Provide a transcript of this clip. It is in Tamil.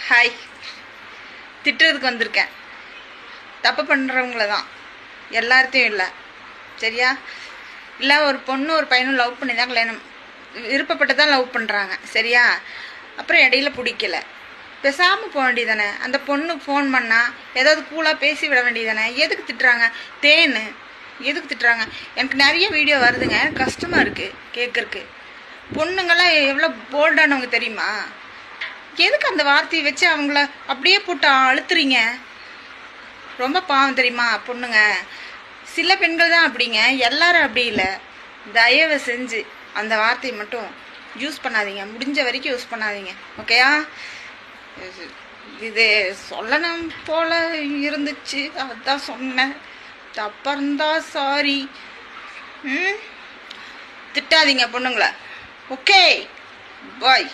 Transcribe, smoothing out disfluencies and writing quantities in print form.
ஹாய். திட்டுறதுக்கு வந்திருக்கேன். தப்பு பண்ணுறவங்கள தான், எல்லார்த்தையும் இல்லை. சரியா? இல்லை, ஒரு பொண்ணு ஒரு பையனும் லவ் பண்ணி தான் கல்யாணம், விருப்பப்பட்டு தான் லவ் பண்ணுறாங்க. சரியா? அப்புறம் இடையில பிடிக்கல, பேசாமல் போக வேண்டியதானே. அந்த பொண்ணு ஃபோன் பண்ணால் ஏதாவது கூலாக பேசி விட வேண்டியதானே. எதுக்கு திட்டுறாங்க? தேனு எதுக்கு திட்டுறாங்க? எனக்கு நிறைய வீடியோ வருதுங்க, கஷ்டமாக இருக்குது கேட்குறக்கு. பொண்ணுங்கள்லாம் எவ்வளோ போல்டானவங்க தெரியுமா? எதுக்கு அந்த வார்த்தையை வச்சு அவங்கள அப்படியே போட்டு அழுத்துறீங்க? ரொம்ப பாவம் தெரியுமா பொண்ணுங்க. சில பெண்கள் தான் அப்படிங்க, எல்லாரும் அப்படி இல்லை. தயவு செஞ்சு அந்த வார்த்தையை மட்டும் யூஸ் பண்ணாதீங்க, முடிஞ்ச வரைக்கும் யூஸ் பண்ணாதீங்க. ஓகேயா? இது சொல்லணும் போல இருந்துச்சு, அதான் சொன்னேன். தப்பா இருந்தா சாரி. திட்டாதீங்க பொண்ணுங்கள. ஓகே, பாய்.